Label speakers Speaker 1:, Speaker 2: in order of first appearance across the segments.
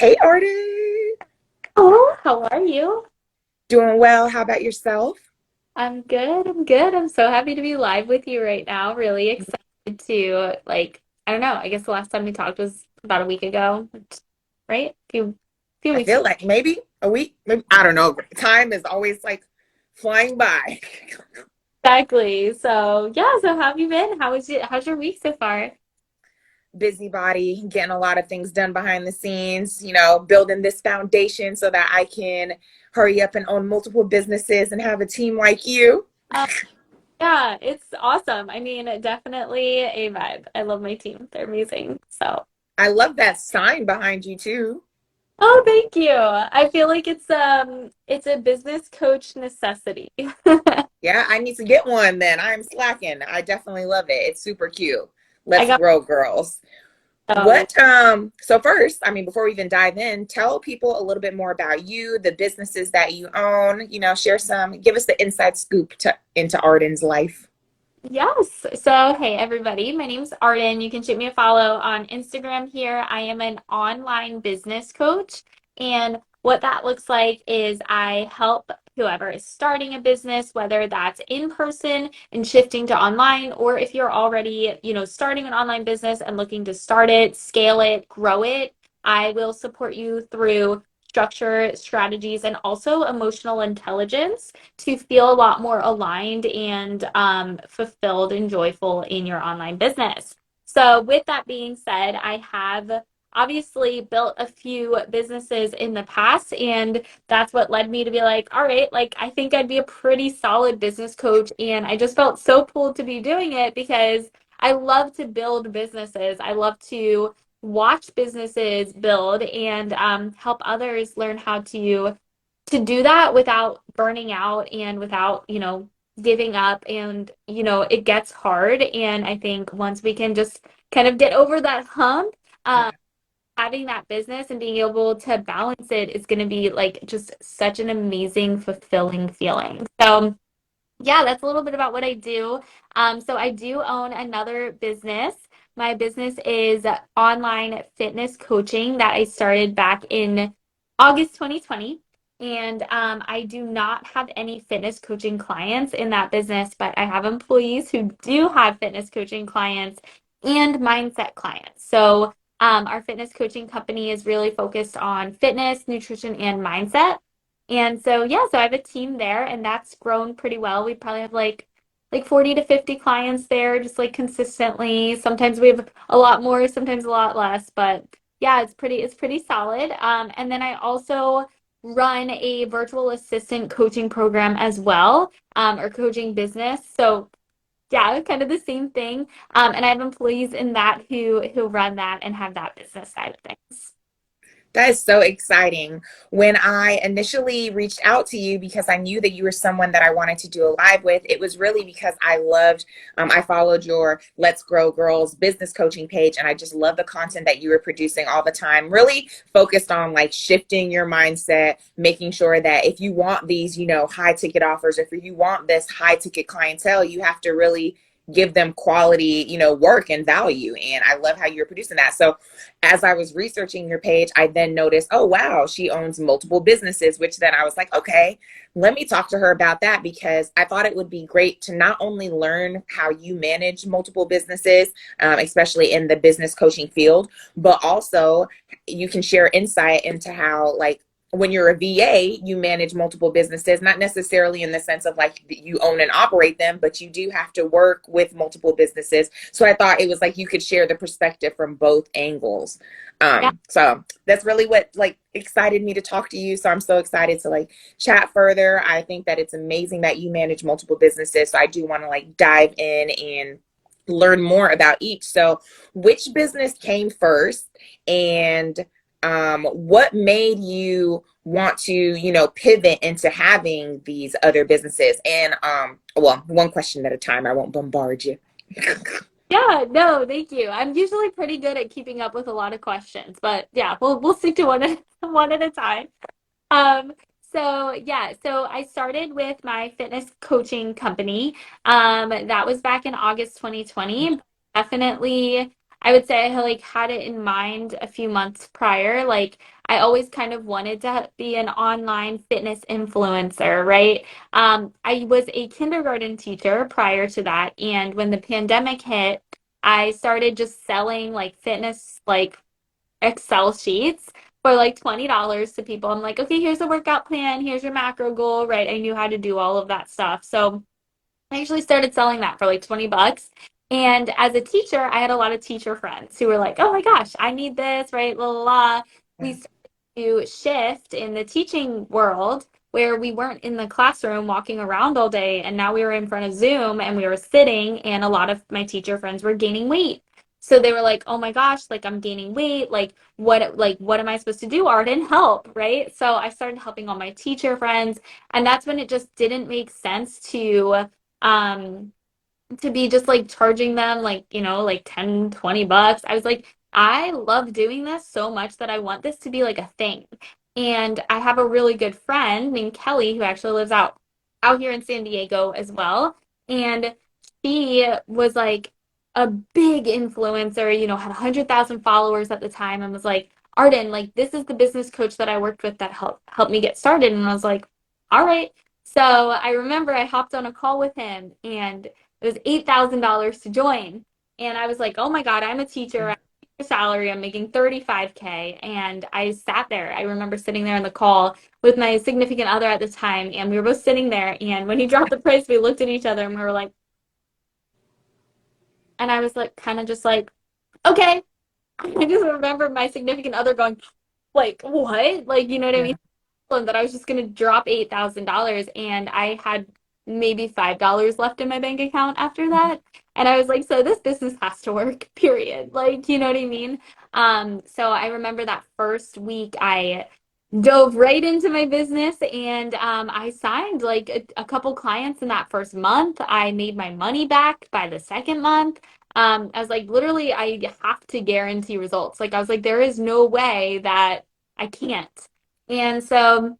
Speaker 1: Hey Arden,
Speaker 2: Oh, how are you?
Speaker 1: doing well. How about yourself?
Speaker 2: I'm good. I'm good. I'm so happy to be live with you right now. Really excited to I don't know, I guess the last time we talked was about a week ago, right? Few
Speaker 1: I
Speaker 2: weeks
Speaker 1: feel
Speaker 2: ago.
Speaker 1: like maybe a week, maybe I don't know. Time is always like flying by.
Speaker 2: Exactly. So yeah, so how have you been? How's your week so far?
Speaker 1: Busybody, getting a lot of things done behind the scenes, building this foundation so that I can hurry up and own multiple businesses and have a team like you.
Speaker 2: Um, yeah, it's awesome. I mean, definitely a vibe. I love my team. They're amazing. So
Speaker 1: I love that sign behind you too.
Speaker 2: oh, thank you. I feel like it's a business coach necessity.
Speaker 1: Yeah, I need to get one then. I'm slacking. I definitely love it. It's super cute.
Speaker 2: I
Speaker 1: Let's
Speaker 2: got
Speaker 1: grow, girls.
Speaker 2: so
Speaker 1: So first, I mean, before we even dive in, tell people a little bit more about you, the businesses that you own, give us the inside scoop into Arden's life.
Speaker 2: yes. So, hey, everybody, my name's Arden. You can shoot me a follow on Instagram here. I am an online business coach. And what that looks like is I help whoever is starting a business, whether that's in person and shifting to online, or if you're already, starting an online business and looking to start it, scale it, grow it, I will support you through structure, strategies, and also emotional intelligence to feel a lot more aligned and fulfilled and joyful in your online business. So, with that being said, I have obviously built a few businesses in the past, and that's what led me to be like, all right, like I think I'd be a pretty solid business coach. And I just felt so cool to be doing it because I love to build businesses. I love to watch businesses build and help others learn how to do that without burning out and without, giving up. And, it gets hard. And I think once we can just kind of get over that hump, um,
Speaker 1: Yeah.
Speaker 2: having that business and being able to balance it is going to be like just such an amazing, fulfilling feeling. So, yeah, that's a little bit about what I do. So I do own another business. My business is online fitness coaching that I started back in August 2020. And I do not have any fitness coaching clients in that business, but I have employees who do have fitness coaching clients and mindset clients. So our fitness coaching company is really focused on fitness, nutrition, and mindset. And so yeah, so I have a team there and that's grown pretty well. We probably have like 40 to 50 clients there just like consistently. Sometimes we have a lot more, sometimes a lot less, but yeah, it's pretty solid. And then I also run a virtual assistant coaching program as well, or coaching business. So yeah, kind of the same thing. And I have employees in that who run that and have that business side of things.
Speaker 1: That is so exciting. When I initially reached out to you because I knew that you were someone that I wanted to do a live with, it was really because I followed your Let's Grow Girls business coaching page, and I just love the content that you were producing all the time. Really focused on like shifting your mindset, making sure that if you want these, high ticket offers, or if you want this high ticket clientele, you have to really give them quality, work and value. And I love how you're producing that. So as I was researching your page, I then noticed, oh, wow, she owns multiple businesses, which then I was like, okay, let me talk to her about that because I thought it would be great to not only learn how you manage multiple businesses, especially in the business coaching field, but also you can share insight into how, like, when you're a VA, you manage multiple businesses, not necessarily in the sense of like you own and operate them, but you do have to work with multiple businesses. So I thought it was like you could share the perspective from both angles.
Speaker 2: Yeah.
Speaker 1: So that's really what like excited me to talk to you. So I'm so excited to like chat further. I think that it's amazing that you manage multiple businesses. So I do want to like dive in and learn more about each. So which business came first and what made you want to, pivot into having these other businesses? And well, one question at a time. I won't bombard you.
Speaker 2: Yeah, no, thank you. I'm usually pretty good at keeping up with a lot of questions, but yeah, we'll stick to one at one at a time. Um, so yeah, so I started with my fitness coaching company. That was back in August 2020. Definitely. I would say I had, like had it in mind a few months prior. Like I always kind of wanted to be an online fitness influencer, right? I was a kindergarten teacher prior to that, and when the pandemic hit, I started just selling like fitness like Excel sheets for like $20 to people. I'm like, okay, here's the workout plan, here's your macro goal, right? I knew how to do all of that stuff. So I actually started selling that for like 20 bucks. And as a teacher, I had a lot of teacher friends who were like, oh my gosh, I need this, right? La la la. We
Speaker 1: Yeah.
Speaker 2: started to shift in the teaching world where we weren't in the classroom walking around all day. And now we were in front of Zoom and we were sitting, and a lot of my teacher friends were gaining weight. So they were like, oh my gosh, like I'm gaining weight. Like what am I supposed to do? Arden, help, right? So I started helping all my teacher friends. And that's when it just didn't make sense um to be just like charging them like, like 10, 20 bucks. I was like, I love doing this so much that I want this to be like a thing. And I have a really good friend named Kelly who actually lives out here in San Diego as well. And she was like a big influencer, had 100,000 followers at the time, and was like, Arden, like this is the business coach that I worked with that helped me get started. And I was like, all right. So I remember I hopped on a call with him, and it was $8,000 to join. And I was like, oh my God, I'm a teacher. I'm a salary. I'm making 35K. And I sat there. I remember sitting there in the call with my significant other at the time. And we were both sitting there. And when he dropped the price, we looked at each other and we were like, and I was like, kind of just like, okay. I just remember my significant other going, like, what? Like, you know what I
Speaker 1: Yeah.
Speaker 2: mean? And that I was just going to drop $8,000, and I had maybe $5 left in my bank account after
Speaker 1: Mhm.
Speaker 2: that. And I was like, so this business has to work, period. Like, you know what I mean? So I remember that first week I dove right into my business, and I signed like a couple clients in that first month. I made my money back by the second month. I was like, literally, I have to guarantee results. Like, I was like, there is no way that I can't. And so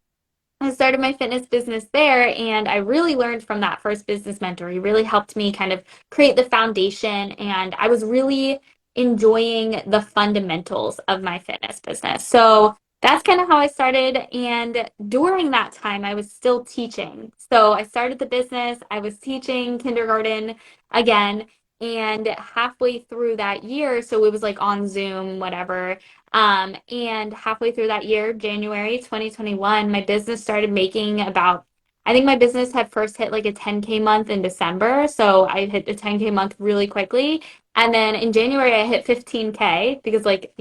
Speaker 2: I started my fitness business there, and I really learned from that first business mentor. He really helped me kind of create the foundation, and I was really enjoying the fundamentals of my fitness business. So that's kind of how I started. And during that time, I was still teaching. So I started the business, I was teaching kindergarten again. And halfway through that year, so it was like on Zoom, whatever. And halfway through that year, January 2021, my business started making about, I think my business had first hit like a 10K month in December. So I hit a 10K month really quickly. And then in January, I hit 15K because, like,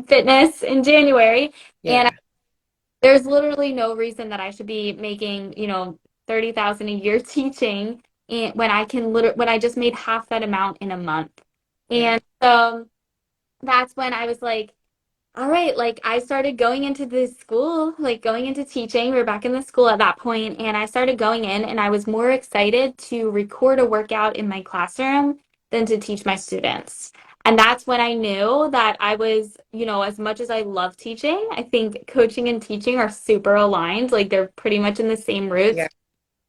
Speaker 2: fitness in January. And
Speaker 1: Yeah.
Speaker 2: there's literally no reason that I should be making, 30,000 a year teaching, and when I just made half that amount in a month.
Speaker 1: Yeah.
Speaker 2: And so that's when I was like, all right, like I started going into this school, like going into teaching. We were back in the school at that point, and I started going in, and I was more excited to record a workout in my classroom than to teach my students. And that's when I knew that I was, as much as I love teaching, I think coaching and teaching are super aligned. Like they're pretty much in the same roots.
Speaker 1: Yeah.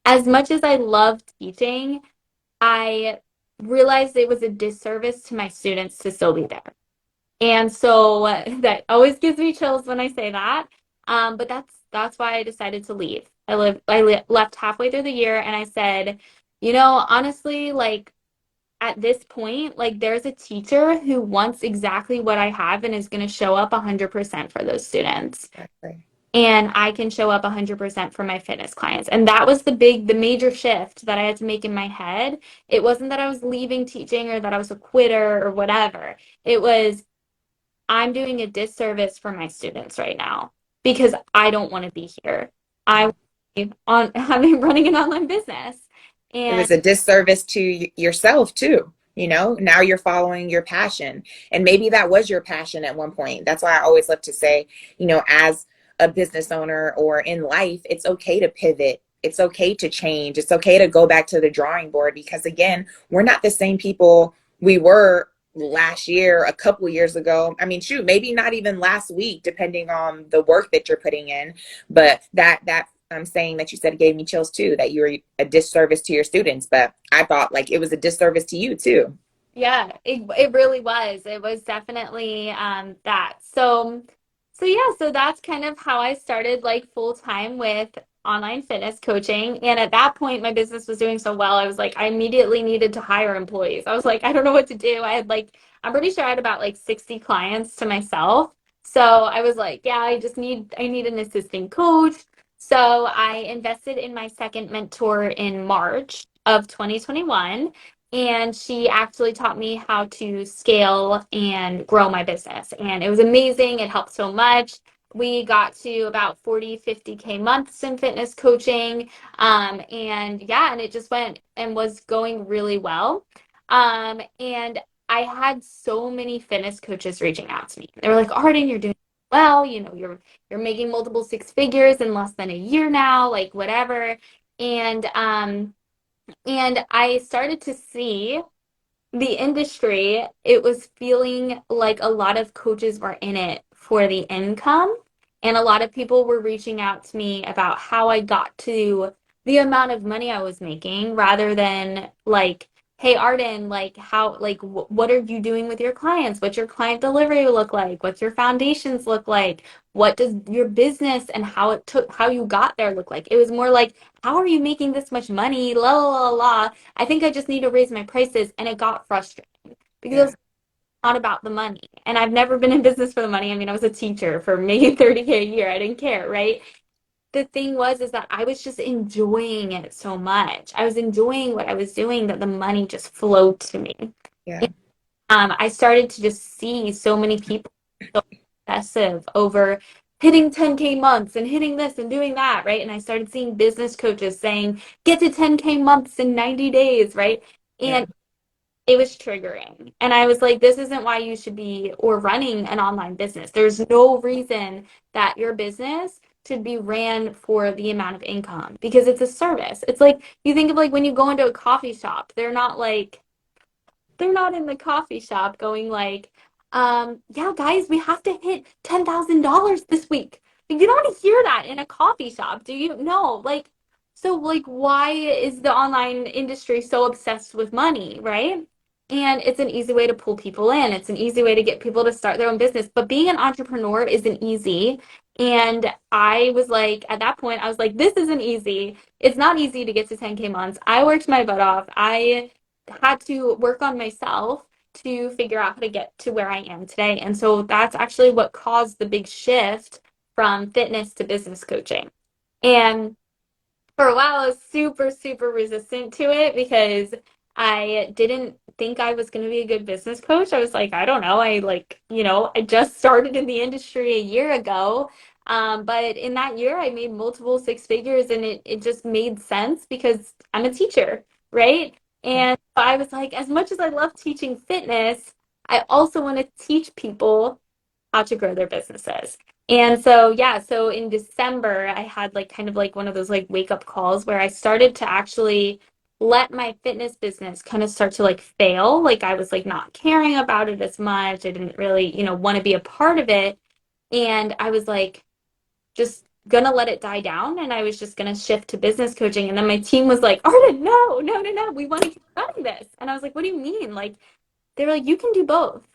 Speaker 2: As much as I love teaching, I realized it was a disservice to my students to still be there. And so that always gives me chills when I say that. But that's why I decided to leave. Left halfway through the year, and I said, honestly, like at this point, like there's a teacher who wants exactly what I have and is going to show up 100% for those students.
Speaker 1: Exactly.
Speaker 2: And I can show up 100% for my fitness clients. And that was the major shift that I had to make in my head. It wasn't that I was leaving teaching or that I was a quitter or whatever. It was I'm doing a disservice for my students right now because I don't want to be here. I want to be on having running an online business.
Speaker 1: It
Speaker 2: And
Speaker 1: was a disservice to yourself too. Now you're following your passion. And maybe that was your passion at one point. That's why I always love to say, as a business owner or in life, it's okay to pivot. It's okay to change. It's okay to go back to the drawing board because, again, we're not the same people we were last year, a couple years ago. I mean, shoot, maybe not even last week, depending on the work that you're putting in. But that I'm saying that you said it gave me chills too, that you were a disservice to your students, but I thought like it was a disservice to you too.
Speaker 2: Yeah, it really was. It was definitely that. So yeah, so that's kind of how I started like full time with online fitness coaching. And at that point, my business was doing so well. I was like, I immediately needed to hire employees. I was like, I don't know what to do. I had like, I'm pretty sure I had about like 60 clients to myself. So I was like, yeah, I need an assistant coach. So I invested in my second mentor in March of 2021. And she actually taught me how to scale and grow my business. And it was amazing. It helped so much. We got to about 40, 50K months in fitness coaching. And yeah, and it just went and was going really well. And I had so many fitness coaches reaching out to me. They were like, Arden, you're doing well, you're making multiple six figures in less than a year now, like whatever. And and I started to see the industry, it was feeling like a lot of coaches were in it for the income. And a lot of people were reaching out to me about how I got to the amount of money I was making rather than like, hey, Arden, like how, like, what are you doing with your clients? What's your client delivery look like? What's your foundations look like? What does your business and how you got there look like? It was more like, how are you making this much money? La la la la. I think I just need to raise my prices. And it got frustrating because it
Speaker 1: Yeah,
Speaker 2: was not about the money. And I've never been in business for the money. I mean, I was a teacher for making 30K a year. I didn't care, right? The thing was, is that I was just enjoying it so much. I was enjoying what I was doing that the money just flowed to me.
Speaker 1: yeah,
Speaker 2: I started to just see so many people so obsessive over hitting 10K months and hitting this and doing that, right? And I started seeing business coaches saying, get to 10K months in 90 days, right?
Speaker 1: yeah,
Speaker 2: And it was triggering. And I was like, this isn't why you should be or running an online business. There's no reason that your business should be ran for the amount of income because it's a service. It's like you think of like when you go into a coffee shop, they're not in the coffee shop going like, yeah, guys, we have to hit $10,000 this week. Like, you don't hear that in a coffee shop, do you? No, like, so like, why is the online industry so obsessed with money, right? And it's an easy way to pull people in. It's an easy way to get people to start their own business. But being an entrepreneur isn't easy. And I was like, at that point, I was like, this isn't easy. It's not easy to get to 10K months. I worked my butt off. I had to work on myself to figure out how to get to where I am today. And so that's actually what caused the big shift from fitness to business coaching. And for a while, I was super, super resistant to it because I didn't think I was going to be a good business coach. I was like, I don't know. I just started in the industry a year ago. But in that year, I made multiple six figures and it just made sense because I'm a teacher, right?
Speaker 1: yeah,
Speaker 2: And I was like, as much as I love teaching fitness, I also want to teach people how to grow their businesses. And so, yeah, so in December, I had like kind of like one of those like wake up calls where I started to actually let my fitness business kind of start to like fail. Like I was like not caring about it as much. I didn't really, want to be a part of it. And I was like just gonna let it die down and I was just gonna shift to business coaching. And then my team was like, Arden, no, no, no, no, we want to keep running this. And I was like, what do you mean? Like, they were like, you can do both.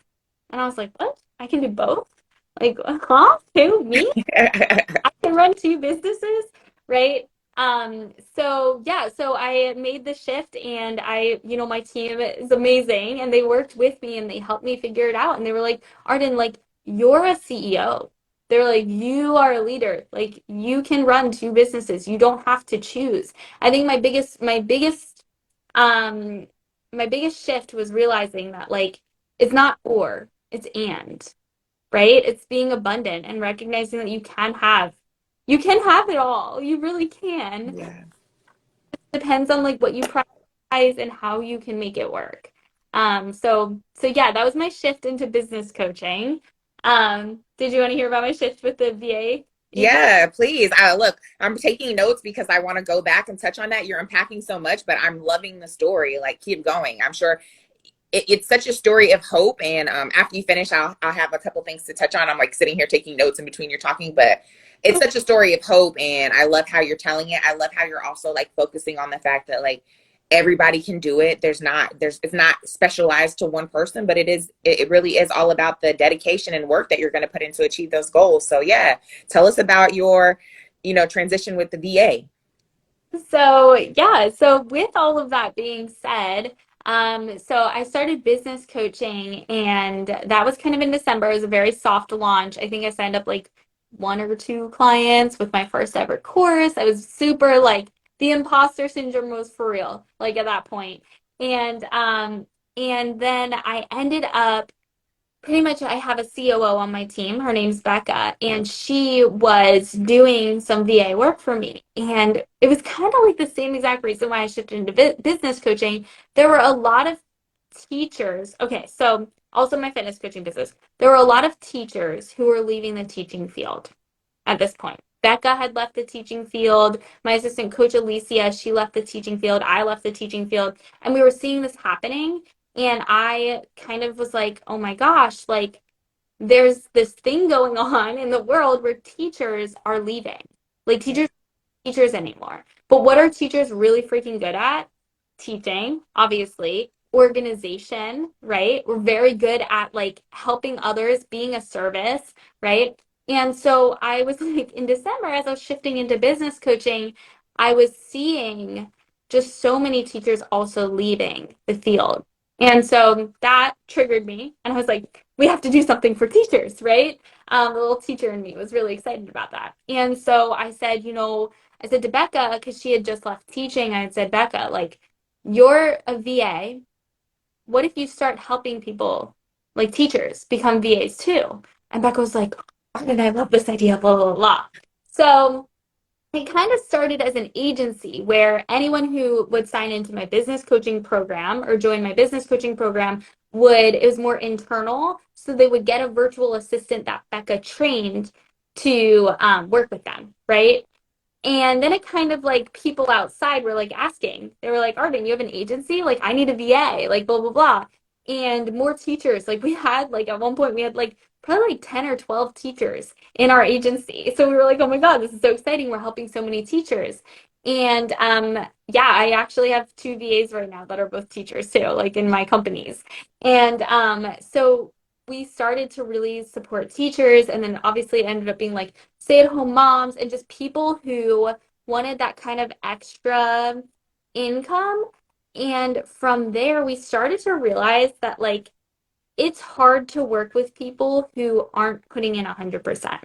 Speaker 2: And I was like, what? I can do both? Like, huh? Who? Me? I can run two businesses, right? So yeah, so I made the shift and my team is amazing and they worked with me and they helped me figure it out. And they were like, Arden, like, you're a CEO. They're like, you are a leader. Like, you can run two businesses. You don't have to choose. I think um, my biggest shift was realizing that like, it's not or, it's and, right? It's being abundant and recognizing that you can have it all. You really can.
Speaker 1: yeah.
Speaker 2: Depends on like what you prioritize and how you can make it work. So yeah, that was my shift into business coaching. Did you want to hear about my shift with the VA agency?
Speaker 1: Yeah, please. Look, I'm taking notes because I want to go back and touch on that. You're unpacking so much, but I'm loving the story. Like, keep going. I'm sure it's such a story of hope. And after you finish, I'll have a couple things to touch on. I'm like sitting here taking notes in between you're talking, but it's such a story of hope. And I love how you're telling it. I love how you're also like focusing on the fact that like everybody can do it. It's not specialized to one person, but it really is all about the dedication and work that you're going to put in to achieve those goals. So yeah, tell us about your, transition with the VA.
Speaker 2: So yeah, so with all of that being said, so I started business coaching and that was kind of in December. It was a very soft launch. I think I signed up like one or two clients with my first ever course. I was super like the imposter syndrome was for real, like at that point. And then I ended up pretty much I have a COO on my team. Her name's Becca, and she was doing some VA work for me. And it was kind of like the same exact reason why I shifted into business coaching. There were a lot of teachers. Okay, so also my fitness coaching business. There were a lot of teachers who were leaving the teaching field at this point. Becca had left the teaching field. My assistant coach Alicia, she left the teaching field. I left the teaching field. And we were seeing this happening. And I kind of was like, oh my gosh, like there's this thing going on in the world where teachers are leaving. Like teachers anymore. But what are teachers really freaking good at? Teaching, obviously, organization, right? We're very good at like helping others, being a service, right? And so I was like in December, as I was shifting into business coaching, I was seeing just so many teachers also leaving the field. And so that triggered me. And I was like, we have to do something for teachers, right? The little teacher in me was really excited about that. And so I said, I said to Becca, because she had just left teaching, I had said, Becca, like, you're a VA. What if you start helping people, like teachers, become VAs too? And Becca was like, and I love this idea, blah, blah, blah. So it kind of started as an agency where anyone who would sign into my business coaching program or join my business coaching program it was more internal. So they would get a virtual assistant that Becca trained to work with them, right? And then it kind of like people outside were like asking, they were like, Arden, you have an agency? Like, I need a VA, like, blah, blah, blah. And more teachers. Like, we had, like, at one point, we had like probably like 10 or 12 teachers in our agency. So we were like, oh my God, this is so exciting. We're helping so many teachers. And yeah, I actually have two VAs right now that are both teachers too, like in my companies. And so we started to really support teachers. And then obviously it ended up being like, stay-at-home moms and just people who wanted that kind of extra income. And from there, we started to realize that like it's hard to work with people who aren't putting in 100%.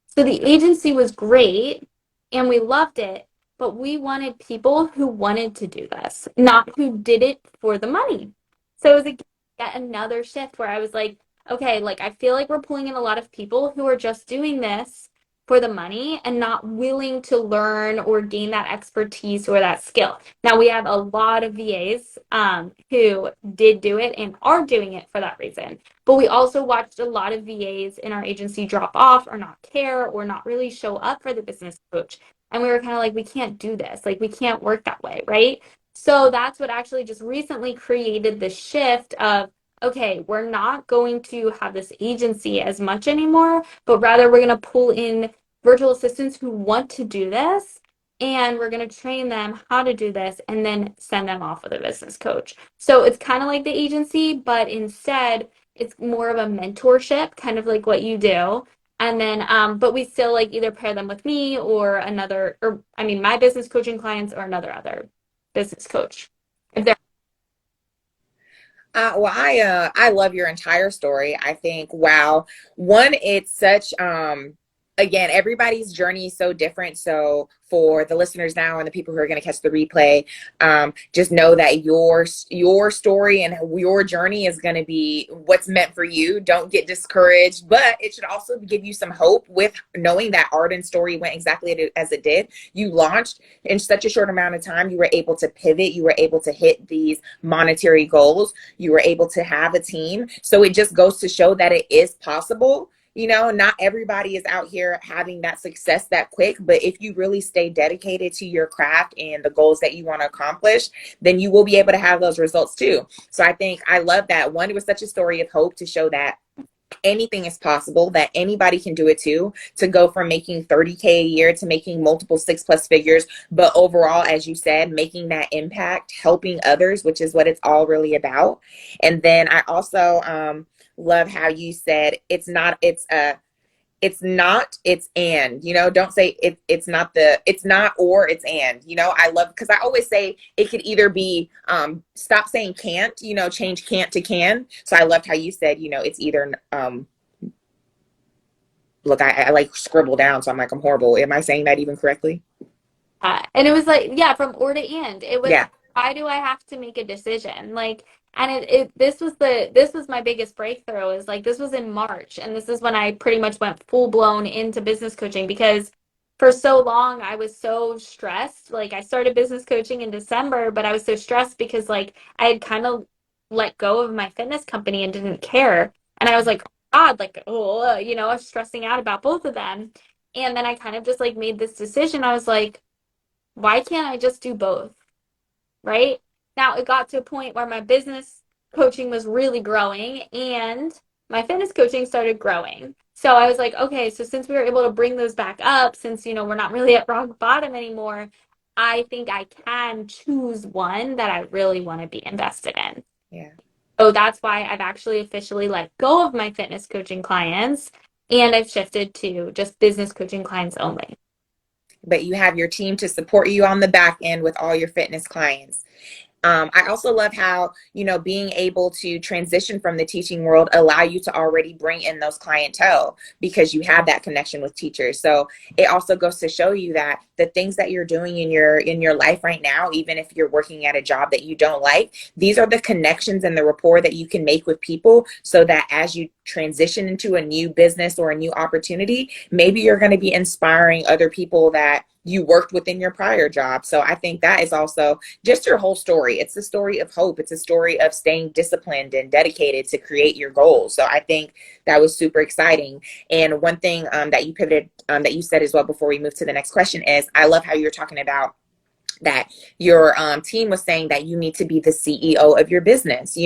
Speaker 2: So the agency was great and we loved it, but we wanted people who wanted to do this, not who did it for the money. So it was yet another shift where I was like, okay, like I feel like we're pulling in a lot of people who are just doing this for the money and not willing to learn or gain that expertise or that skill. Now we have a lot of VAs who did do it and are doing it for that reason. But we also watched a lot of VAs in our agency drop off or not care or not really show up for the business coach. And we were kind of like, we can't do this. Like, we can't work that way, right? So that's what actually just recently created the shift of, okay, we're not going to have this agency as much anymore, but rather we're going to pull in virtual assistants who want to do this. And we're going to train them how to do this and then send them off with a business coach. So it's kind of like the agency, but instead, it's more of a mentorship, kind of like what you do. And then, but we still like either pair them with me or another, or I mean, my business coaching clients or another other business coach. If they're
Speaker 1: I love your entire story. I think, wow, one, it's such again, everybody's journey is so different. So for the listeners now and the people who are going to catch the replay, just know that your story and your journey is going to be what's meant for you. Don't get discouraged, but it should also give you some hope with knowing that Arden's story went exactly as it did. You launched in such a short amount of time. You were able to pivot. You were able to hit these monetary goals. You were able to have a team. So it just goes to show that it is possible. Not everybody is out here having that success that quick, but if you really stay dedicated to your craft and the goals that you want to accomplish, then you will be able to have those results too. So I think I love that. One, it was such a story of hope to show that anything is possible, that anybody can do it too, to go from making 30K a year to making multiple 6+ figures. But overall, as you said, making that impact, helping others, which is what it's all really about. And then I also love how you said it's not, it's and, don't say it's not, or it's and, I love, because I always say it could either be, stop saying can't, change can't to can. So I loved how you said, it's either, look, I like scribble down. So I'm like, I'm horrible. Am I saying that even correctly?
Speaker 2: And it was like, yeah, from or to and. It was,
Speaker 1: Yeah.
Speaker 2: why do I have to make a decision? Like, and this was my biggest breakthrough is like, this was in March. And this is when I pretty much went full blown into business coaching because for so long I was so stressed. Like, I started business coaching in December, but I was so stressed because like I had kind of let go of my fitness company and didn't care. And I was like, God, like, oh, I was stressing out about both of them. And then I kind of just like made this decision. I was like, why can't I just do both? Right? Now it got to a point where my business coaching was really growing and my fitness coaching started growing. So I was like, okay, so since we were able to bring those back up, since, we're not really at rock bottom anymore, I think I can choose one that I really want to be invested in.
Speaker 1: Yeah.
Speaker 2: So that's why I've actually officially let go of my fitness coaching clients and I've shifted to just business coaching clients only.
Speaker 1: But you have your team to support you on the back end with all your fitness clients. I also love how, being able to transition from the teaching world allow you to already bring in those clientele because you have that connection with teachers. So it also goes to show you that the things that you're doing in your life right now, even if you're working at a job that you don't like, these are the connections and the rapport that you can make with people so that as you transition into a new business or a new opportunity, maybe you're going to be inspiring other people that you worked with in your prior job. So I think that is also just your whole story. It's a story of hope. It's a story of staying disciplined and dedicated to create your goals. So I think that was super exciting. And one thing that you pivoted, that you said as well before we move to the next question is, I love how you're talking about that your team was saying that you need to be the CEO of your business,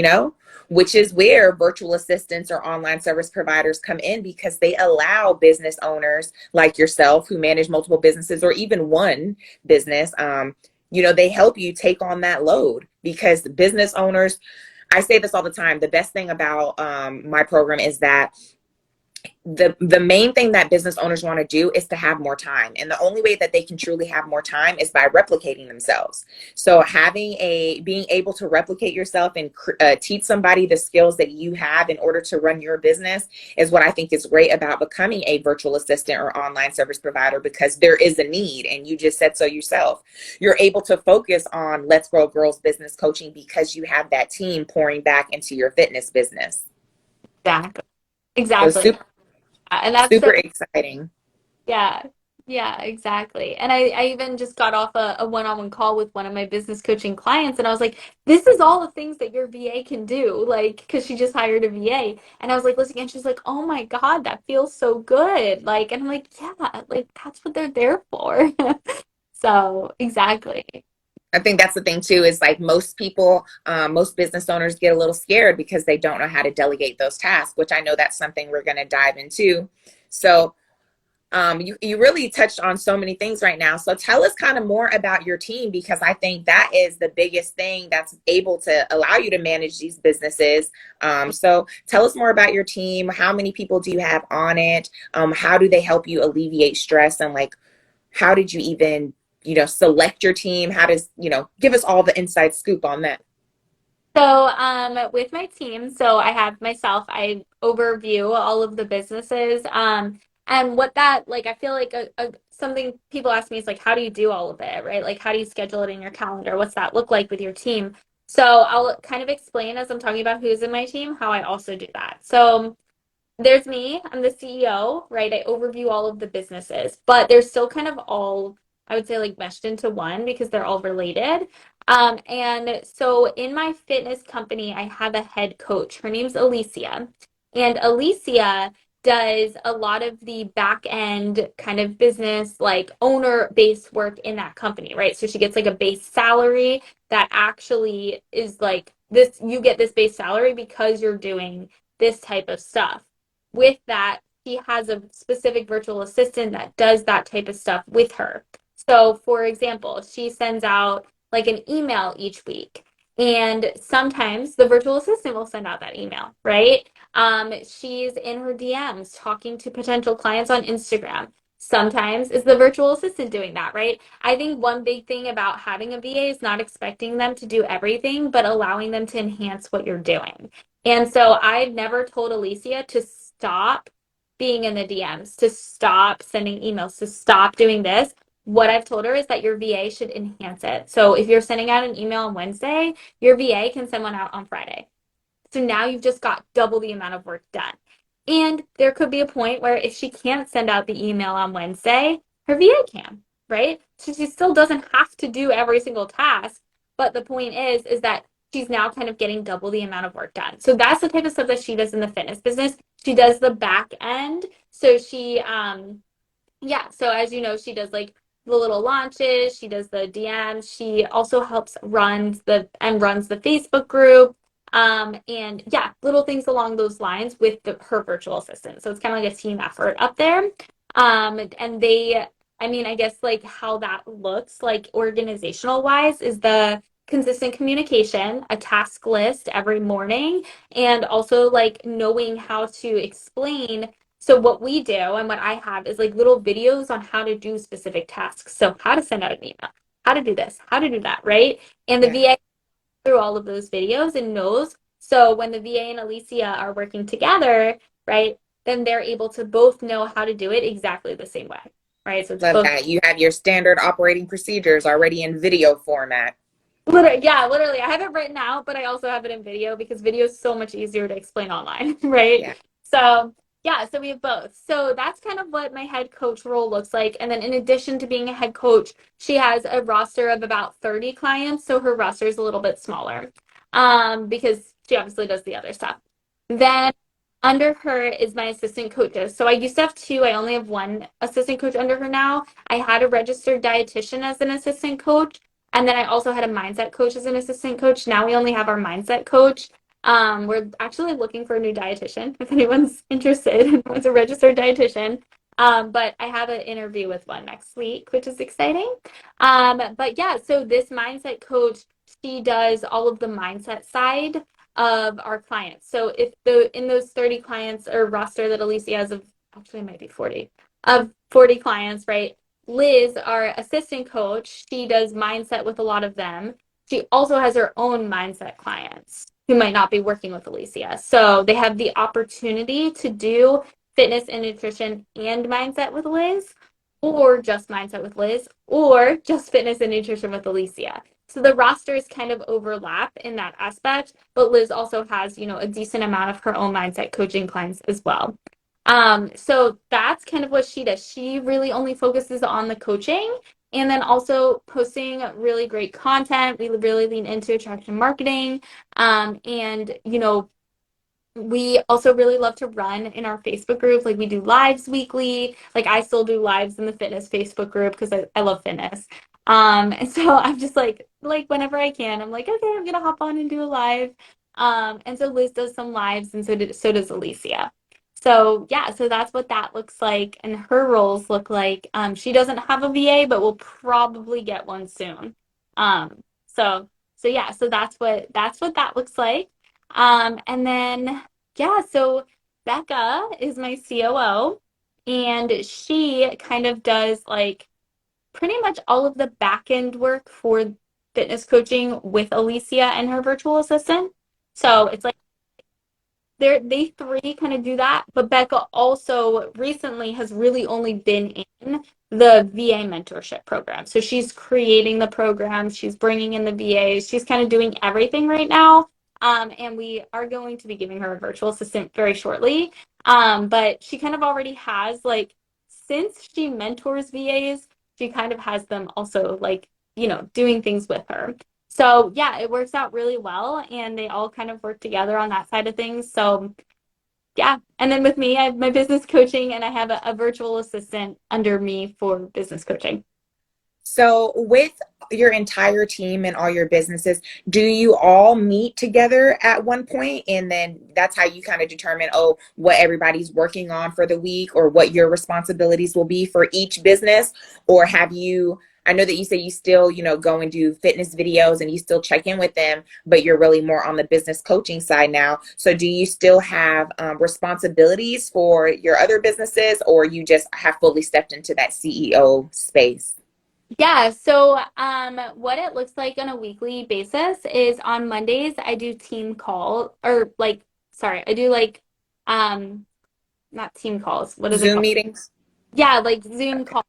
Speaker 1: which is where virtual assistants or online service providers come in because they allow business owners like yourself who manage multiple businesses or even one business, they help you take on that load because business owners, I say this all the time, the best thing about my program is that the main thing that business owners want to do is to have more time, and the only way that they can truly have more time is by replicating themselves. So being able to replicate yourself and teach somebody the skills that you have in order to run your business is what I think is great about becoming a virtual assistant or online service provider, because there is a need, and you just said so yourself. You're able to focus on Let's Grow Girls business coaching because you have that team pouring back into your fitness business.
Speaker 2: Exactly.
Speaker 1: So
Speaker 2: Exactly.
Speaker 1: super,
Speaker 2: And that's so
Speaker 1: super exciting.
Speaker 2: yeah. Yeah, exactly. And I even just got off a one-on-one call with one of my business coaching clients, and I was like, this is all the things that your VA can do, like, because she just hired a VA. And I was like, listening, and she's like, oh my God, that feels so good. Like, and I'm like, yeah, like that's what they're there for. So, exactly.
Speaker 1: I think that's the thing too, is like most people, most business owners get a little scared because they don't know how to delegate those tasks, which I know that's something we're going to dive into. So you really touched on so many things right now. So tell us kind of more about your team, because I think that is the biggest thing that's able to allow you to manage these businesses. So tell us more about your team. How many people do you have on it? How do they help you alleviate stress? And like, how did you even, select your team? How does, give us all the inside scoop on that.
Speaker 2: So, with my team, so I have myself, I overview all of the businesses. And what that, like, I feel like something people ask me is like, how do you do all of it, right? Like, how do you schedule it in your calendar? What's that look like with your team? So I'll kind of explain as I'm talking about who's in my team, how I also do that. So there's me, I'm the CEO, right? I overview all of the businesses, but they're still kind of all, I would say, like meshed into one because they're all related. And so in my fitness company, I have a head coach. Her name's Alicia. And Alicia does a lot of the back end kind of business, like owner based work in that company, right? So she gets like a base salary that actually is like this, you get this base salary because you're doing this type of stuff. with that, she has a specific virtual assistant that does that type of stuff with her. So, for example, she sends out like an email each week. And sometimes the virtual assistant will send out that email, right? She's in her DMs talking to potential clients on Instagram. Sometimes is the virtual assistant doing that, right? I think one big thing about having a VA is not expecting them to do everything, but allowing them to enhance what you're doing. And so I've never told Alicia to stop being in the DMs, to stop sending emails, to stop doing this. What I've told her is that your VA should enhance it. So if you're sending out an email on Wednesday, your VA can send one out on Friday. So now you've just got double the amount of work done. And there could be a point where if she can't send out the email on Wednesday, her VA can, right? So she still doesn't have to do every single task. But the point is that she's now kind of getting double the amount of work done. So that's the type of stuff that she does in the fitness business. She does the back end. So so as you know, she does like the little launches, she does the DMs, she also helps runs the Facebook group. And yeah, little things along those lines with her virtual assistant. So it's kind of like a team effort up there. And I mean, I guess like how that looks like organizational wise is the consistent communication, a task list every morning, and also like knowing how to explain. So what we do and what I have is like little videos on how to do specific tasks. So how to send out an email, how to do this, how to do that, right? And the
Speaker 1: Yeah.
Speaker 2: VA through all of those videos and knows. So when the VA and Alicia are working together, right, then they're able to both know how to do it exactly the same way, right? So it's
Speaker 1: Love
Speaker 2: both
Speaker 1: that. You have your standard operating procedures already in video format.
Speaker 2: literally, yeah, literally. I have it written out, but I also have it in video because video is so much easier to explain online, right?
Speaker 1: Yeah.
Speaker 2: So, yeah, so we have both. So that's kind of what my head coach role looks like. And then in addition to being a head coach, she has a roster of about 30 clients. So her roster is a little bit smaller because she obviously does the other stuff. Then under her is my assistant coaches. So I used to have two. I only have one assistant coach under her now. I had a registered dietitian as an assistant coach. And then I also had a mindset coach as an assistant coach. Now we only have our mindset coach. We're actually looking for a new dietitian if anyone's interested and wants a registered dietitian. But I have an interview with one next week, which is exciting. But yeah, so this mindset coach, she does all of the mindset side of our clients. So if in those 30 clients or roster that Alicia has of actually it might be 40 of 40 clients, right? Liz, our assistant coach, she does mindset with a lot of them. She also has her own mindset clients who might not be working with Alicia. So they have the opportunity to do fitness and nutrition and mindset with Liz, or just mindset with Liz, or just fitness and nutrition with Alicia. So the rosters kind of overlap in that aspect, but Liz also has, a decent amount of her own mindset coaching clients as well. So that's kind of what she does. She really only focuses on the coaching and then also posting really great content. We really lean into attraction marketing. And we also really love to run in our Facebook group. Like we do lives weekly. Like I still do lives in the fitness Facebook group because I love fitness. And so I'm just like whenever I can, I'm like, okay, I'm gonna hop on and do a live. And so Liz does some lives, and so does Alicia. So yeah, so that's what that looks like, and her roles look like. She doesn't have a VA, but will probably get one soon. Um, so so yeah, so that's what that looks like. And then yeah, so Becca is my COO, and she kind of does like pretty much all of the back end work for fitness coaching with Alicia and her virtual assistant. So it's like they three kind of do that, but Becca also recently has really only been in the VA mentorship program. So she's creating the program, she's bringing in the VAs, she's kind of doing everything right now. And we are going to be giving her a virtual assistant very shortly. But she kind of already has like since she mentors VAs, she kind of has them also like, doing things with her. So yeah, it works out really well and they all kind of work together on that side of things. So yeah. And then with me, I have my business coaching and I have a virtual assistant under me for business coaching.
Speaker 1: So, with your entire team and all your businesses, do you all meet together at one point, and then that's how you kind of determine, oh, what everybody's working on for the week or what your responsibilities will be for each business? Or have you, I know that you say you still, go and do fitness videos and you still check in with them, but you're really more on the business coaching side now. So, do you still have responsibilities for your other businesses, or you just have fully stepped into that CEO space?
Speaker 2: Yeah, so what it looks like on a weekly basis is on Mondays I do team call or like sorry, I do like um not team calls. What is it
Speaker 1: Zoom
Speaker 2: called?
Speaker 1: meetings?
Speaker 2: Yeah, like Zoom
Speaker 1: Okay.
Speaker 2: call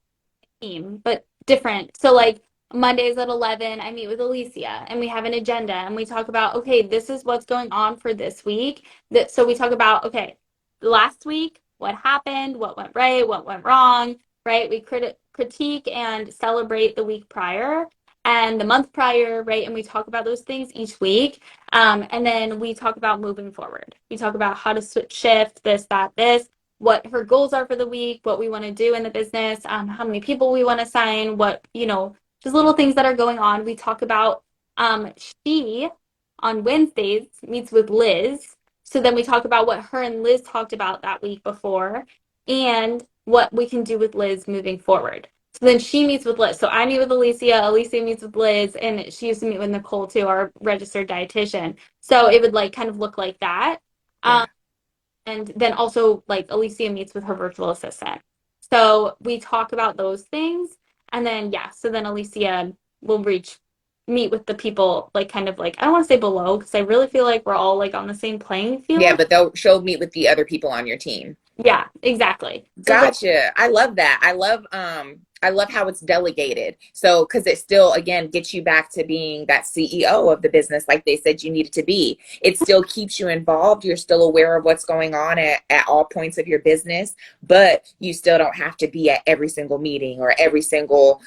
Speaker 2: team, but different. So like Mondays at 11, I meet with Alicia and we have an agenda and we talk about, okay, this is what's going on for this week. So we talk about, okay, last week, what happened, what went right, what went wrong, right? We critique and celebrate the week prior and the month prior, right? And we talk about those things each week. And then we talk about moving forward. We talk about how to shift this, that, this, what her goals are for the week, what we want to do in the business, how many people we want to sign, what, just little things that are going on. We talk about, she on Wednesdays meets with Liz. So then we talk about what her and Liz talked about that week before and what we can do with Liz moving forward. So then she meets with Liz. So I meet with Alicia, Alicia meets with Liz, and she used to meet with Nicole too, our registered dietitian. So it would like kind of look like that. Um,
Speaker 1: Yeah.
Speaker 2: and then also like Alicia meets with her virtual assistant. So we talk about those things. And then yeah, so then Alicia will meet with the people like kind of like I don't want to say below because I really feel like we're all like on the same playing
Speaker 1: Yeah,
Speaker 2: field.
Speaker 1: but she'll meet with the other people on your team.
Speaker 2: Yeah, exactly. So it's like
Speaker 1: Gotcha. I love that. I love how it's delegated. So cuz it still again gets you back to being that CEO of the business like they said you needed to be. It still keeps you involved. You're still aware of what's going on at all points of your business, but you still don't have to be at every single meeting or every single,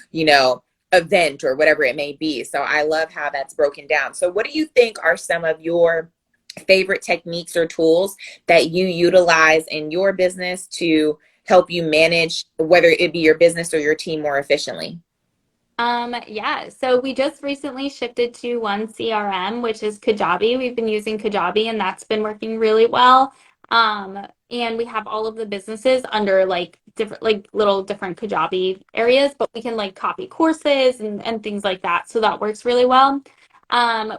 Speaker 1: event or whatever it may be. So I love how that's broken down. So what do you think are some of your favorite techniques or tools that you utilize in your business to help you manage whether it be your business or your team more efficiently?
Speaker 2: Yeah, so we just recently shifted to one CRM, which is Kajabi. We've been using Kajabi and that's been working really well. And we have all of the businesses under like different, like little different Kajabi areas, but we can like copy courses and things like that. So that works really well.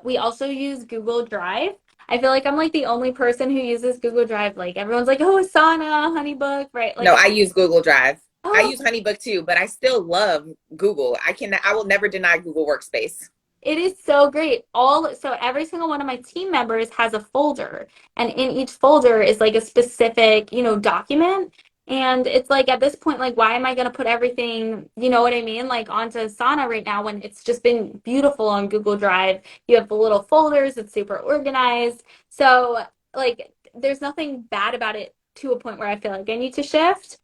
Speaker 2: We also use Google Drive. I feel like I'm like the only person who uses Google Drive. Like everyone's like, oh, Asana, HoneyBook, right?
Speaker 1: No,
Speaker 2: Like,
Speaker 1: I use Google Drive. I
Speaker 2: oh,
Speaker 1: use HoneyBook too, but I still love Google. I will never deny Google Workspace.
Speaker 2: it is so great. So every single one of my team members has a folder, and in each folder is like a specific, document. And it's like at this point, like, why am I gonna put everything, you know what I mean, like onto Asana right now when it's just been beautiful on Google Drive. You have the little folders, it's super organized. So like there's nothing bad about it to a point where I feel like I need to shift.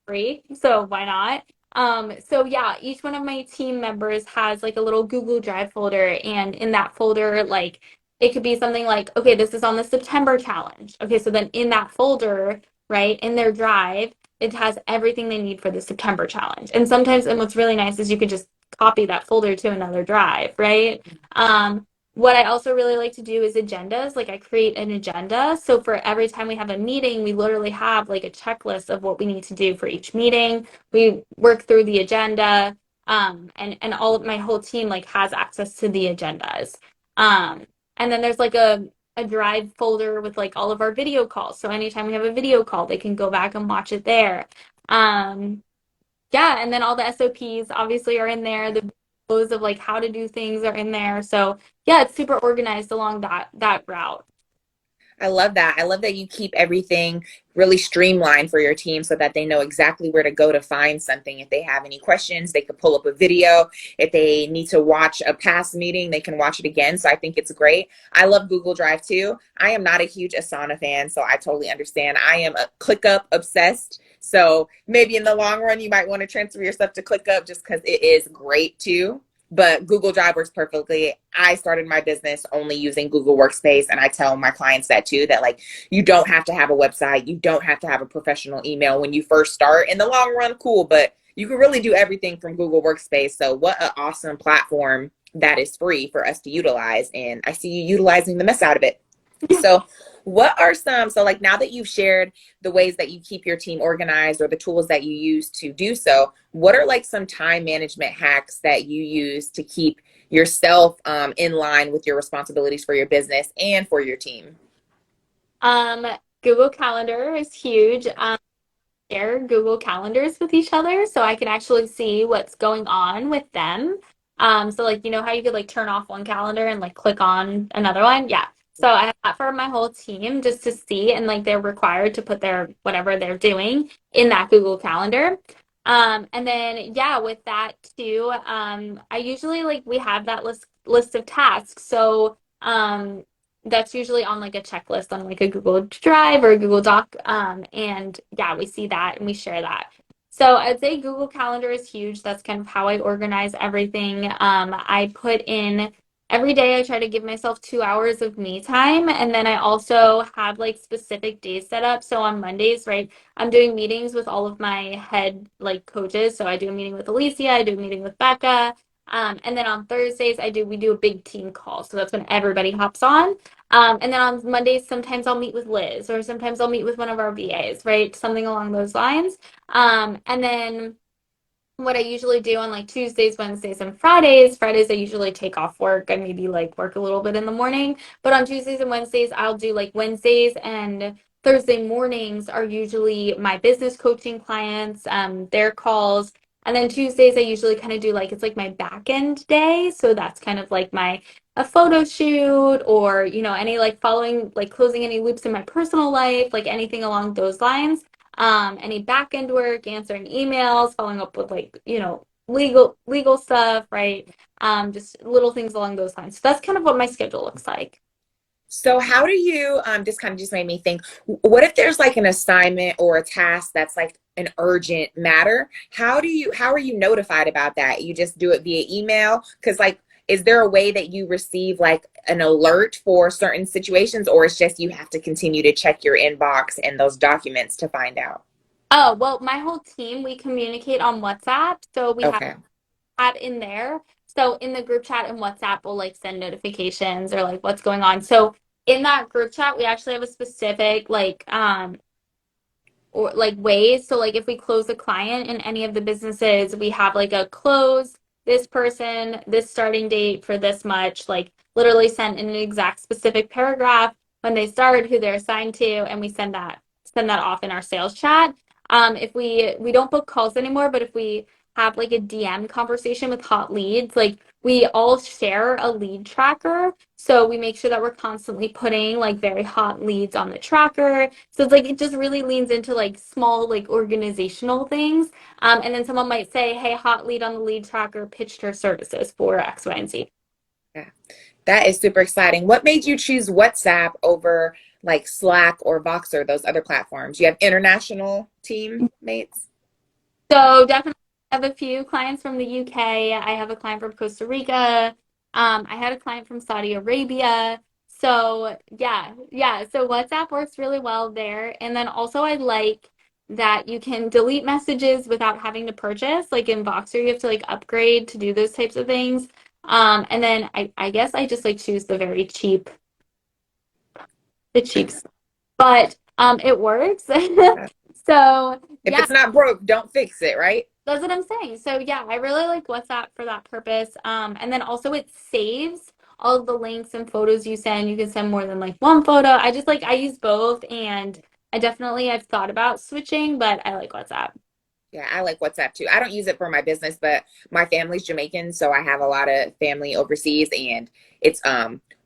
Speaker 2: Free, so why not? So yeah, each one of my team members has like a little Google Drive folder, and in that folder, like it could be something like, okay, this is on the September challenge. Okay, so then in that folder, right, in their drive, it has everything they need for the September challenge. And sometimes, and what's really nice is you could just copy that folder to another drive, right? What I also really like to do is agendas. Like I create an agenda. So for every time we have a meeting, we literally have like a checklist of what we need to do for each meeting. We work through the agenda. And all of my whole team like has access to the agendas. Um, and then there's like a drive folder with like all of our video calls. So anytime we have a video call, they can go back and watch it there. Um, yeah, and then all the SOPs obviously are in there. The videos of like how to do things are in there. So yeah, it's super organized along that route.
Speaker 1: I love that. I love that you keep everything really streamlined for your team so that they know exactly where to go to find something. If they have any questions, they could pull up a video. If they need to watch a past meeting, they can watch it again. So I think it's great. I love Google Drive too. I am not a huge Asana fan, so I totally understand. I am a ClickUp obsessed. So maybe in the long run, you might want to transfer your stuff to ClickUp just because it is great too. But Google Drive works perfectly. I started my business only using Google Workspace, and I tell my clients that too, that like you don't have to have a website, you don't have to have a professional email when you first start. In the long run, cool, but you can really do everything from Google Workspace. So what an awesome platform that is free for us to utilize. And I see you utilizing the mess out of it. So what are some, so like now that you've shared the ways that you keep your team organized or the tools that you use to do so, what are like some time management hacks that you use to keep yourself in line with your responsibilities for your business and for your team?
Speaker 2: Um, Google Calendar is huge. Share Google Calendars with each other so I can actually see what's going on with them. So like you know how you could like turn off one calendar and like click on another one? Yeah. So I have that for my whole team just to see and like they're required to put their whatever they're doing in that Google Calendar. And then yeah, with that too, I usually like we have that list of tasks. So that's usually on like a checklist on like a Google Drive or a Google Doc. And yeah, we see that and we share that. So I'd say Google Calendar is huge. That's kind of how I organize everything. I put in every day, I try to give myself 2 hours of me time. And then I also have like specific days set up. So on Mondays, right, I'm doing meetings with all of my head like coaches. So I do a meeting with Alicia, I do a meeting with Becca. And then on Thursdays, we do a big team call. So that's when everybody hops on. And then on Mondays, sometimes I'll meet with Liz, or sometimes I'll meet with one of our VAs, right? Something along those lines. And then what I usually do on like Tuesdays, Wednesdays, and Fridays I usually take off work and maybe like work a little bit in the morning. But on Tuesdays and Wednesdays, I'll do like Wednesdays and Thursday mornings are usually my business coaching clients, their calls. And then Tuesdays, I usually kind of do like it's like my back end day. So that's kind of like my a photo shoot or, you know, any like following, like closing any loops in my personal life, like anything along those lines. Any back end work, answering emails, following up with like, you know, legal stuff, right? Just little things along those lines. So that's kind of what my schedule looks like.
Speaker 1: So how do you, this kind of just made me think, what if there's like an assignment or a task that's like an urgent matter? How are you notified about that? You just do it via email? Because like, is there a way that you receive like an alert for certain situations, or it's just you have to continue to check your inbox and those documents to find out?
Speaker 2: Oh, well, my whole team, we communicate on WhatsApp. So we have
Speaker 1: Okay.
Speaker 2: chat in there. So in the group chat in WhatsApp, we'll like send notifications or like what's going on. So in that group chat, we actually have a specific like or like ways. So like if we close a client in any of the businesses, we have like a close this person, this starting date for this much, like literally send in an exact specific paragraph when they start, who they're assigned to, and we send that off in our sales chat. If we don't book calls anymore, but if we have like a DM conversation with hot leads, like we all share a lead tracker. So we make sure that we're constantly putting like very hot leads on the tracker. So it's like it just really leans into like small like organizational things. And then someone might say, hey, hot lead on the lead tracker pitched her services for X, Y, and Z.
Speaker 1: Yeah. That is super exciting. What made you choose WhatsApp over like Slack or Voxer, those other platforms? You have international teammates?
Speaker 2: So definitely have a few clients from the UK. I have a client from Costa Rica. I had a client from Saudi Arabia. So yeah, yeah. So WhatsApp works really well there. And then also I like that you can delete messages without having to purchase. Like in Voxer, you have to like upgrade to do those types of things. And then I guess I just like choose the cheap, but it works. So
Speaker 1: If
Speaker 2: yeah.
Speaker 1: it's not broke, don't fix it, right?
Speaker 2: That's what I'm saying. So yeah, I really like WhatsApp for that purpose. And then also it saves all of the links and photos you send. You can send more than like one photo. I use both and I've thought about switching, but I like WhatsApp.
Speaker 1: Yeah, I like WhatsApp too. I don't use it for my business, but my family's Jamaican, so I have a lot of family overseas, and it's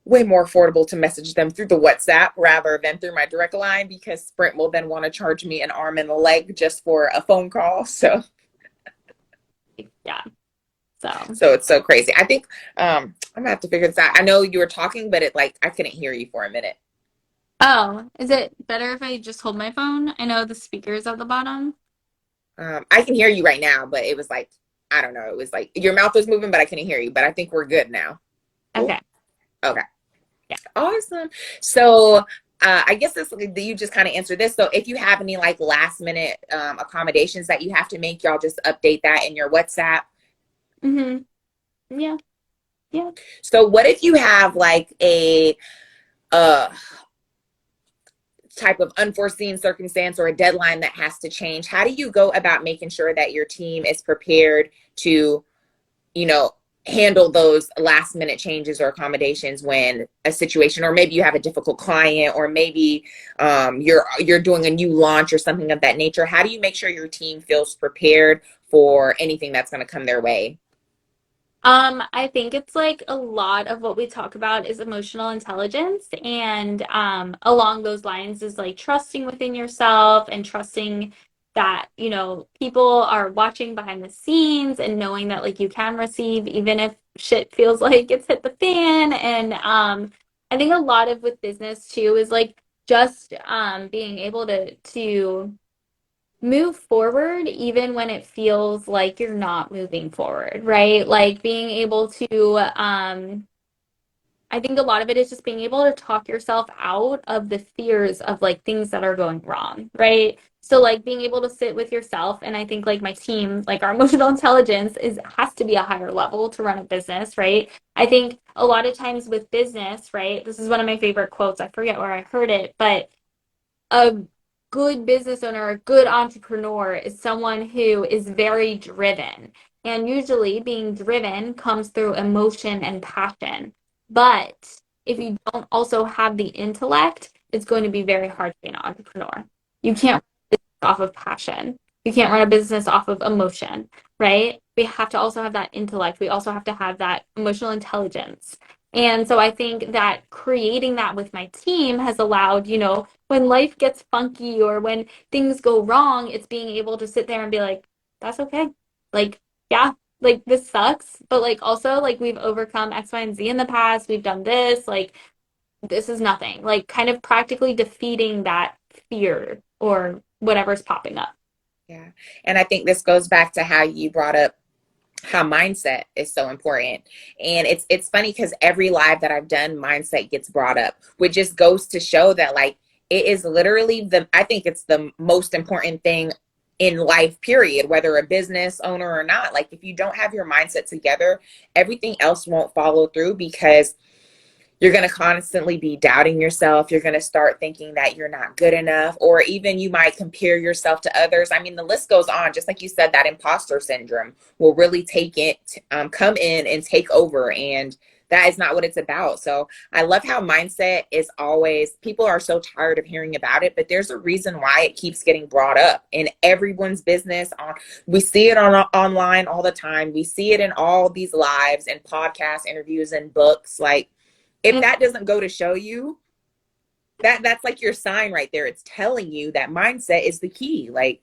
Speaker 1: way more affordable to message them through the WhatsApp rather than through my direct line because Sprint will then want to charge me an arm and a leg just for a phone call.
Speaker 2: Yeah. So
Speaker 1: So it's so crazy. I think I'm gonna have to figure this out. I know you were talking, but it like I couldn't hear you for a minute.
Speaker 2: oh, is it better if I just hold my phone? I know the speaker's at the bottom.
Speaker 1: I can hear you right now, but it was like I don't know. It was like your mouth was moving, but I couldn't hear you. But I think we're good now. Cool.
Speaker 2: Okay.
Speaker 1: Okay.
Speaker 2: Yeah.
Speaker 1: Awesome. So I guess this you just kind of answered this. So if you have any like last minute accommodations that you have to make, y'all just update that in your WhatsApp.
Speaker 2: Mm-hmm. Yeah. Yeah.
Speaker 1: So what if you have like a uh type of unforeseen circumstance or a deadline that has to change? How do you go about making sure that your team is prepared to, you know, handle those last minute changes or accommodations when a situation, or maybe you have a difficult client, or maybe you're doing a new launch or something of that nature? How do you make sure your team feels prepared for anything that's going to come their way?
Speaker 2: I think it's like a lot of what we talk about is emotional intelligence, and along those lines is like trusting within yourself and trusting that, people are watching behind the scenes and knowing that like you can receive even if shit feels like it's hit the fan. And I think a lot of with business too is like just being able to move forward even when it feels like you're not moving forward, right? Like being able to I think a lot of it is just being able to talk yourself out of the fears of like things that are going wrong, right? So like being able to sit with yourself, and I think like my team, like our emotional intelligence is has to be a higher level to run a business, right? I think a lot of times with business, right? This is one of my favorite quotes. I forget where I heard it, but a good business owner, a good entrepreneur is someone who is very driven. And usually being driven comes through emotion and passion. But if you don't also have the intellect, it's going to be very hard to be an entrepreneur. You can't off of passion. You can't run a business off of emotion, right? We have to also have that intellect. We also have to have that emotional intelligence. And so I think that creating that with my team has allowed, when life gets funky or when things go wrong, it's being able to sit there and be like, that's okay. Like, yeah, like this sucks, but like also like we've overcome X, Y, and Z in the past. We've done this, like this is nothing. Like kind of practically defeating that fear or whatever's popping up.
Speaker 1: Yeah. And I think this goes back to how you brought up how mindset is so important. And it's funny because every live that I've done, mindset gets brought up, which just goes to show that like it is literally I think it's the most important thing in life, period, whether a business owner or not. Like if you don't have your mindset together, everything else won't follow through, because you're going to constantly be doubting yourself. You're going to start thinking that you're not good enough, or even you might compare yourself to others. I mean, the list goes on. Just like you said, that imposter syndrome will really come in and take over. And that is not what it's about. So I love how mindset is always, people are so tired of hearing about it, but there's a reason why it keeps getting brought up in everyone's business. We see it online all the time. We see it in all these lives and podcast interviews and books. Like, if
Speaker 2: And
Speaker 1: that doesn't go to show you, that's like your sign right there. It's telling you that mindset is the key. Like,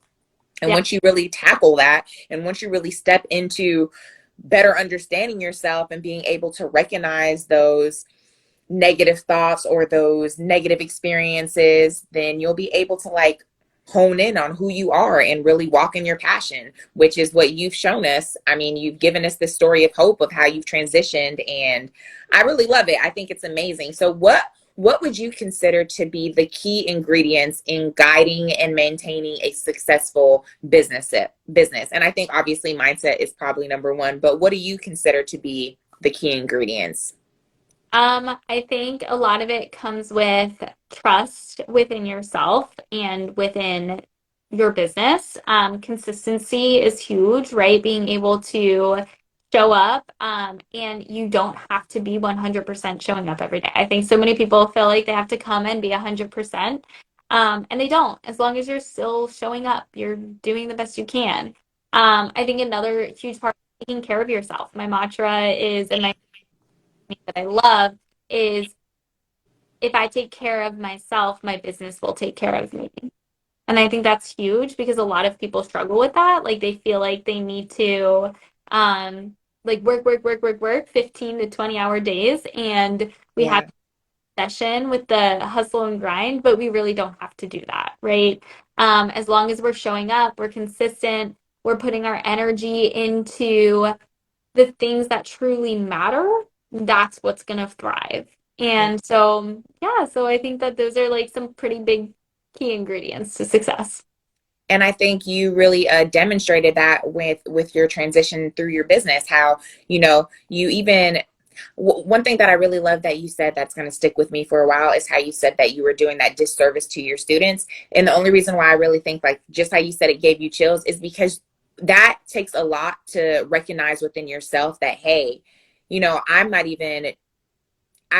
Speaker 1: and
Speaker 2: yeah,
Speaker 1: once you really tackle that, and once you really step into better understanding yourself and being able to recognize those negative thoughts or those negative experiences, then you'll be able to like hone in on who you are and really walk in your passion, which is what you've shown us. I mean, you've given us this story of hope of how you've transitioned, and I really love it. I think it's amazing. So what would you consider to be the key ingredients in guiding and maintaining a successful business? And I think obviously mindset is probably number one, but what do you consider to be the key ingredients?
Speaker 2: I think a lot of it comes with trust within yourself and within your business. Consistency is huge, right? Being able to show up, and you don't have to be 100% showing up every day. I think so many people feel like they have to come and be 100%, and they don't. As long as you're still showing up, you're doing the best you can. I think another huge part is taking care of yourself. My mantra is, and my that I love is if I take care of myself, my business will take care of me. And I think that's huge because a lot of people struggle with that. Like they feel like they need to like work 15 to 20-hour days, and we have
Speaker 1: Yeah.
Speaker 2: a session with the hustle and grind, but we really don't have to do that, right? As long as we're showing up, we're consistent, we're putting our energy into the things that truly matter, that's what's going to thrive. And so, yeah, so I think that those are like some pretty big key ingredients to success.
Speaker 1: And I think you really demonstrated that with your transition through your business. How you even one thing that I really love that you said that's going to stick with me for a while is how you said that you were doing that disservice to your students. And the only reason why I really think like just how you said it gave you chills is because that takes a lot to recognize within yourself that, hey, I'm not even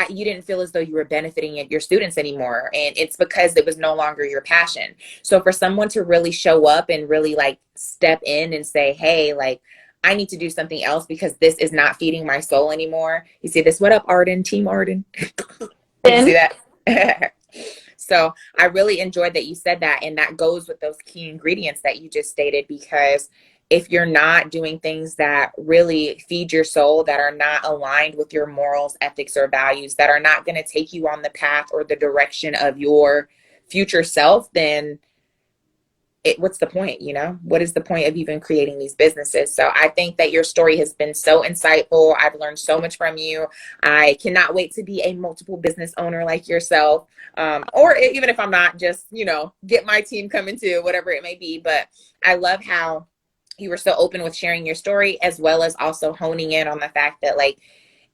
Speaker 1: you didn't feel as though you were benefiting your students anymore. And it's because it was no longer your passion. So for someone to really show up and really like step in and say, hey, like, I need to do something else because this is not feeding my soul anymore. You see this? What up, Arden? Team Arden. You see
Speaker 2: And
Speaker 1: that? So I really enjoyed that you said that. And that goes with those key ingredients that you just stated, because if you're not doing things that really feed your soul, that are not aligned with your morals, ethics, or values, that are not going to take you on the path or the direction of your future self, then what's the point? What is the point of even creating these businesses? So I think that your story has been so insightful. I've learned so much from you. I cannot wait to be a multiple business owner like yourself, or even if I'm not, just get my team coming too, whatever it may be. But I love how you were so open with sharing your story, as well as also honing in on the fact that, like,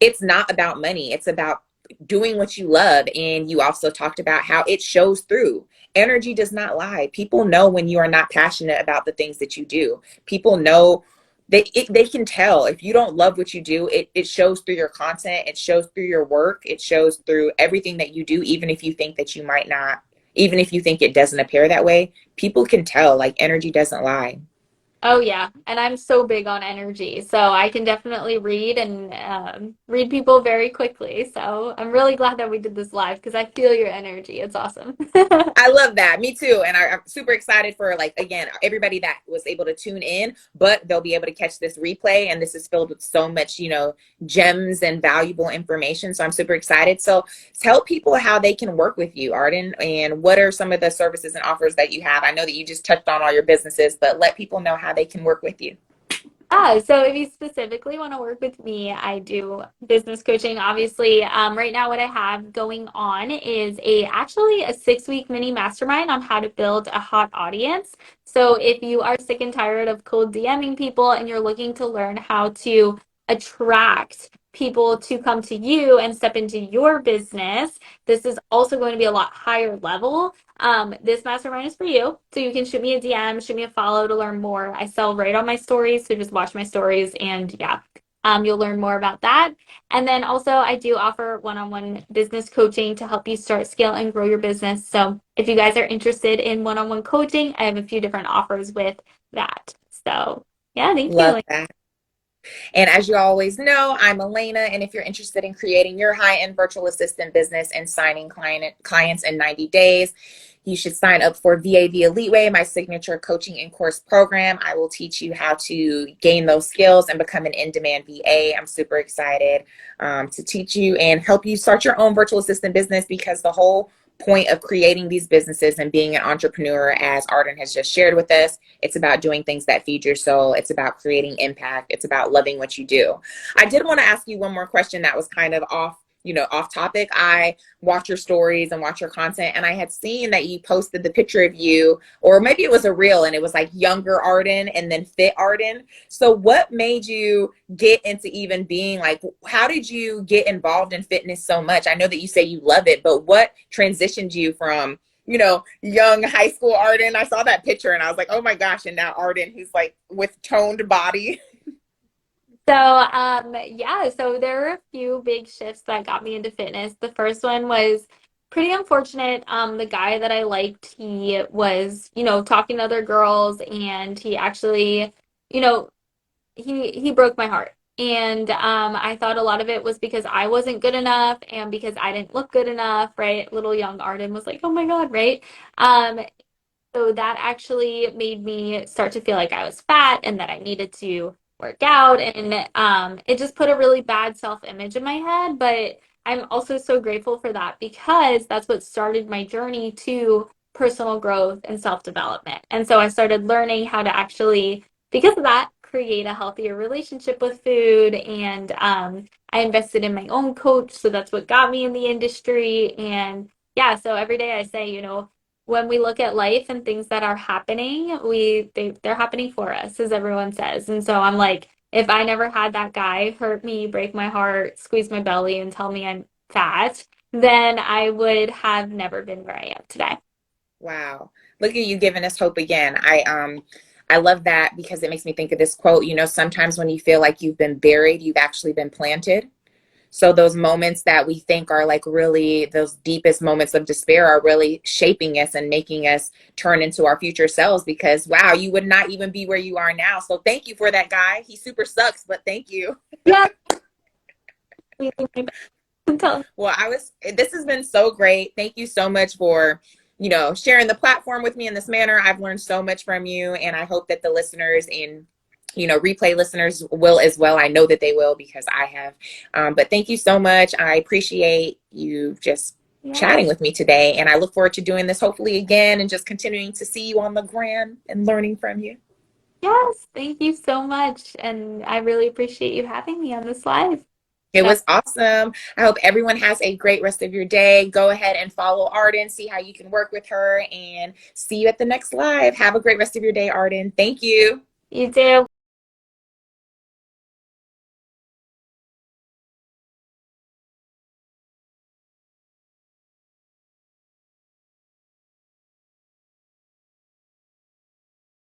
Speaker 1: it's not about money, it's about doing what you love. And you also talked about how it shows through. Energy does not lie. People know when you are not passionate about the things that you do. People know, they can tell if you don't love what you do. It shows through your content, it shows through your work, it shows through everything that you do. Even if you think that you might not, even if you think it doesn't appear that way, people can tell. Like, energy doesn't lie.
Speaker 2: oh yeah, and I'm so big on energy, so I can definitely read and read people very quickly. So I'm really glad that we did this live because I feel your energy. It's awesome.
Speaker 1: I love that. Me too. And I'm super excited for, like, again, everybody that was able to tune in, but they'll be able to catch this replay. And this is filled with so much, gems and valuable information. So I'm super excited. So tell people how they can work with you, Arden, and what are some of the services and offers that you have. I know that you just touched on all your businesses, but let people know how they can work with you.
Speaker 2: So if you specifically want to work with me, I do business coaching. Obviously, right now what I have going on is actually a 6-week mini mastermind on how to build a hot audience. So if you are sick and tired of cold DMing people and you're looking to learn how to attract people to come to you and step into your business, this is also going to be a lot higher level. This mastermind is for you. So you can shoot me a DM, shoot me a follow to learn more. I sell right on my stories. So just watch my stories and yeah, you'll learn more about that. And then also I do offer one-on-one business coaching to help you start, scale, and grow your business. So if you guys are interested in one-on-one coaching, I have a few different offers with that. So yeah, thank
Speaker 1: Love
Speaker 2: you.
Speaker 1: that. And as you always know, I'm Alaina. And if you're interested in creating your high-end virtual assistant business and signing clients in 90 days, you should sign up for VAV Elite Way, my signature coaching and course program. I will teach you how to gain those skills and become an in-demand VA. I'm super excited to teach you and help you start your own virtual assistant business, because the whole point of creating these businesses and being an entrepreneur, as Arden has just shared with us, it's about doing things that feed your soul. It's about creating impact. It's about loving what you do. I did want to ask you one more question that was kind of off topic. I watch your stories and watch your content, and I had seen that you posted the picture of you, or maybe it was a reel, and it was like younger Arden and then fit Arden. So what made you get into even being like, how did you get involved in fitness so much? I know that you say you love it, but what transitioned you from, young high school Arden? I saw that picture and I was like, oh my gosh. And now Arden, who's like with toned body.
Speaker 2: So, yeah, so there were a few big shifts that got me into fitness. The first one was pretty unfortunate. The guy that I liked, he was, talking to other girls, and he actually, you know, he broke my heart. And I thought a lot of it was because I wasn't good enough and because I didn't look good enough, right? Little young Arden was like, oh my God, right? Um, so that actually made me start to feel like I was fat and that I needed to work out. And it just put a really bad self-image in my head. But I'm also so grateful for that because that's what started my journey to personal growth and self-development. And so I started learning how to actually, because of that, create a healthier relationship with food. And I invested in my own coach. So that's what got me in the industry. And yeah, so every day I say, when we look at life and things that are happening, they're happening for us, as everyone says. And so I'm like, if I never had that guy hurt me, break my heart, squeeze my belly, and tell me I'm fat, then I would have never been where I am today.
Speaker 1: Wow. Look at you giving us hope again. I love that because it makes me think of this quote, sometimes when you feel like you've been buried, you've actually been planted. So those moments that we think are like really those deepest moments of despair are really shaping us and making us turn into our future selves because wow, you would not even be where you are now. So thank you for that guy. He super sucks, but thank you.
Speaker 2: Yeah.
Speaker 1: Well, this has been so great. Thank you so much for, sharing the platform with me in this manner. I've learned so much from you, and I hope that the listeners and, replay listeners will as well. I know that they will because I have. But thank you so much. I appreciate you just chatting
Speaker 2: Yes.
Speaker 1: with me today, and I look forward to doing this hopefully again and just continuing to see you on the gram and learning from you.
Speaker 2: Yes. Thank you so much. And I really appreciate you having me on this live.
Speaker 1: It
Speaker 2: So,
Speaker 1: was awesome. I hope everyone has a great rest of your day. Go ahead and follow Arden, see how you can work with her, and see you at the next live. Have a great rest of your day, Arden. Thank you.
Speaker 2: you too.